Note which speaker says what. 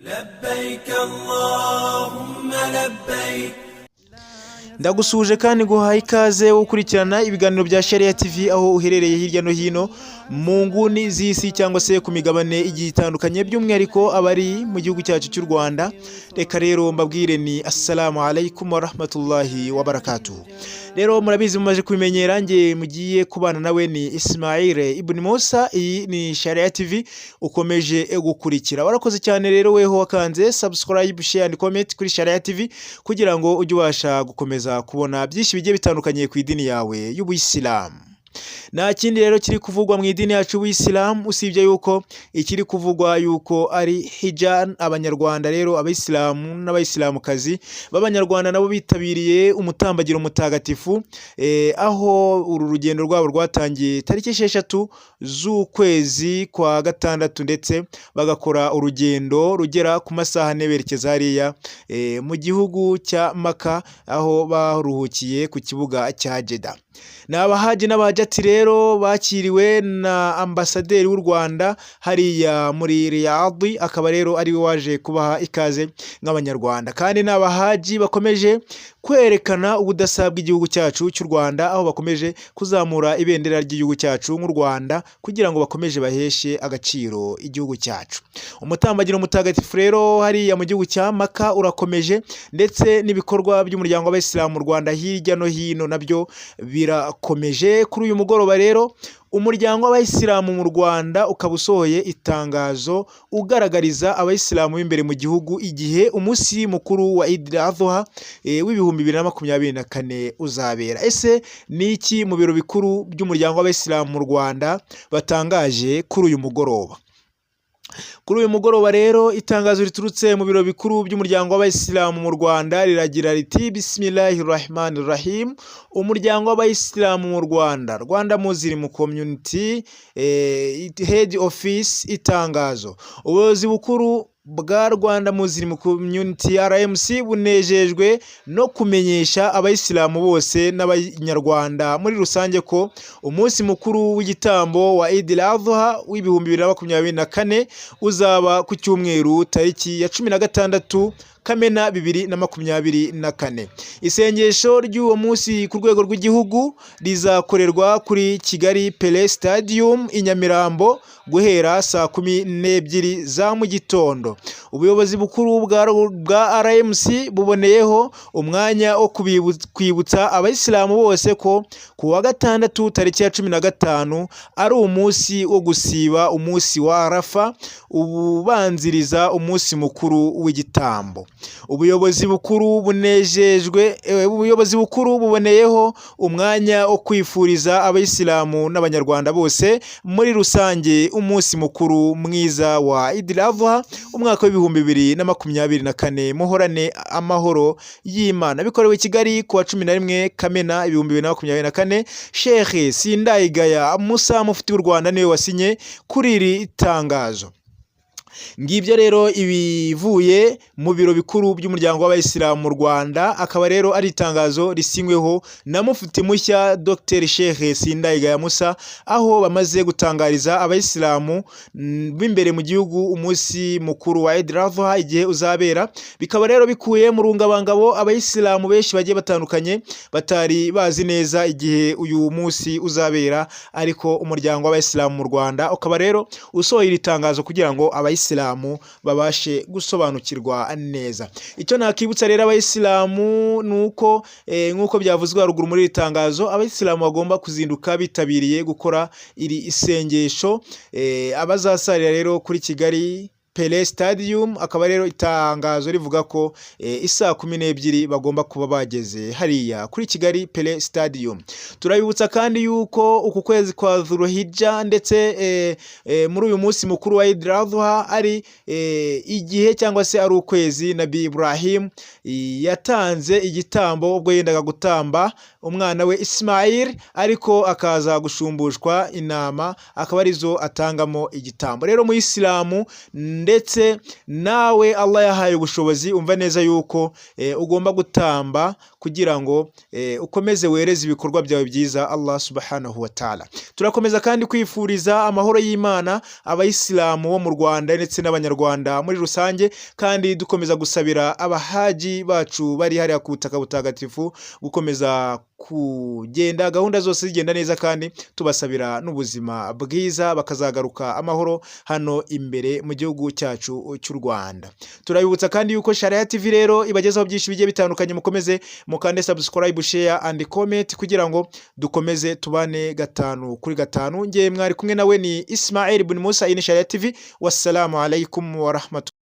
Speaker 1: لبيك اللهم لبيك.
Speaker 2: Ndagusuje kandi guhaye ikaze ukurikirana ibiganiro bya Sharia TV aho uherereye hirya no hino mu nguni z'isi cyangwa se ku migabane igiye itandukanye by'umwihariko abari mu gihugu cyacu cy'u Rwanda. Reka rero mbabwire ni assalamu alaikum wa rahmatullahi wa barakatuh. Rero murabizi mumaje kubimenyera nge mugiye kubana nawe ni Ismail Ibn Musa. Iyi ni Sharia TV ukomeje gukurikira. Warakoze cyane rero weho wakanze subscribe, share and comment kuri Sharia TV kugira ngo ujye ubasha gukomeza kubona byinshi bigiye bitandukanye ku idini yawe y'Ubuyisilamu. Nta kindi rero kiri kuvugwa mu idini yacu y'Ubuyisilamu usibye yuko ikiri kuvugwa yuko ari hijab. Abanyarwanda rero abayisilamu n'abayisilamukazi b'abanyarwanda nabo bitabiriye umutambagiro mutagatifu, aho uru rugendo rwabo rwatangiye tariki 6 z'ukwezi kwa gatandatu ndetse bagakora urugendo rugera ku masaha berekeza hariya mu gihugu cya Maka aho baruhukiye ku kibuga cya Jeddah. Ni abahaji n'abajati rero bakiriwe na ambasaderi w'u Rwanda hariya muri Riyadh, akaba rero ari we waje kubaha ikaze nk'abanyarwanda. Kandi ni abahaji bakomeje kwerekana ubudasa bw'igihugu cyacu cy'u Rwanda, aho bakomeje kuzamura ibendera ry'igihugu cyacu nk'u Rwanda kugira ngo bakomeje baheshe agaciro igihugu cyacu. Umutambagiro mutagatifu rero hariya mu gihugu cya Maka urakomeje, ndetse n'ibikorwa by'umuryango w'Abayisilamu mu Rwanda hirya no hino nabyo birakomeje. Kuri uyu mugoroba rero umuryango w'Abayisilamu mu Rwanda ukaba usohoye itangazo ugaragariza abayisilamu b'imbere mu gihugu igihe umunsi mukuru wa Eid al-Adha w'ibihumbi 2024 uzabera. Ese ni iki mu biro bikuru by'umuryango w'Abayisilamu mu Rwanda batangaje kuri uyu mugoroba? Kuri uyu mugoroba rero itangazo riturutse mu biro bikuru by'umuryango w'Abayisilamu mu Rwanda riragira riti Bismillahirrahmanirrahim. Umuryango w'Abayisilamu mu Rwanda, Rwanda Muslim Community Head Office, itangazo. Ubuyobozi bukuru bwa Rwanda Muslim Community RMC bunejejwe no kumenyesha abayisilamu bose n'abanyarwanda muri rusange ko umunsi mukuru w'igitambo wa Eid al-Adha w'ibihumbi 2024 uzaba ku cyumweru tariki ya 16 Kamena 2024. Isengesho ry'uwo munsi ku rwego rw'igihugu rizakorerwa kuri Kigali Pele Stadium i Nyamirambo guhera saa 12 za mu gitondo. Ubuyobozi bukuru bwa RMC buboneyeho umwanya wo kwibutsa abayisilamu bose ko ku wa gatandatu tariki ya 15 ari umunsi wo gusiba umunsi wa Arafa ubanziriza umunsi mukuru w'igitambo. Ubuyobozi bukuru buboneyeho umwanya wo kwifuriza abayisilamu n'abanyarwanda bose muri rusange umunsi mukuru mwiza wa Eid al-Adha umwaka w'ibihumbi 2024. Muhorane amahoro y'Imana. Bikorewe i Kigali ku wa 11 Kamena 2024. Sheikh Sindayigaya Musa mufti w'u Rwanda niwe wasinye kuri iri tangazo. Ngibyo rero ibivuye mu biro bikuru by'umuryango w'Abayisilamu mu Rwanda, akaba rero ari itangazo risinyweho na mufti mushya Dr Sheikh Sindayigaya Musa, aho bamaze gutangariza abayisilamu b'imbere mu gihugu umunsi mukuru wa Eid al-Adha igihe uzabera. Bikaba rero bikuye mu rungabangabo abayisilamu benshi bagiye batandukanye batari bazi neza igihe uyu munsi uzabera, ariko umuryango w'Abayisilamu mu Rwanda ukaba rero usohoye iri tangazo kugira ngo abayisilamu babashe gusobanukirwa neza. Icyo nakibutsa rero abayisilamu nuko nkuko byavuzwe haruguru muri iri tangazo, abayisilamu bagomba kuzinduka bitabiriye gukora iri isengesho. Abazasarira rero kuri Kigali Pele Stadium, akaba rero itangazo rivuga ko isaa 12 bagomba kuba bageze hariya kuri Kigali Pele Stadium. Turabibutsa kandi yuko uku kwezi kwa Dhulhijja ndetse muri uyu munsi mukuru wa Eid al-Adha ari igihe cyangwa se ari ukwezi Nabi Ibrahim yatanze igitambo ubwo yendaga gutamba umwana we Ismail, ariko akaza gushumbushwa intama akaba arizo atangamo igitambo. Rero mu Isilamu ndetse nawe Allah yahaye ubushobozi umva neza yuko ugomba gutamba kugira ngo ukomeze wereze ibikorwa byawe byiza Allah subhanahu wa ta'ala. Turakomeza kandi kwifuriza amahoro y'Imana abayisilamu bo mu Rwanda ndetse n'abanyarwanda muri rusange, kandi dukomeza gusabira abahaji bacu bari hariya ku butaka butagatifu gukomeza kugenda gahunda zose zigenda neza, kandi tubasabira n'ubuzima bwiza bakazagaruka amahoro hano imbere mu gihugu cyacu cy'u Rwanda. Turabibutsa kandi yuko Sharia TV rero ibagezaho byinshi bigiye bitandukanye, mukomeze mukande subscribe, share and comment kugira ngo dukomeze tubane 5 kuri 5. Ngiye mwari kumwe nawe ni Ismail ibn Musa, ini Sharia TV. Wassalamu alaikum wa rahmatullahi.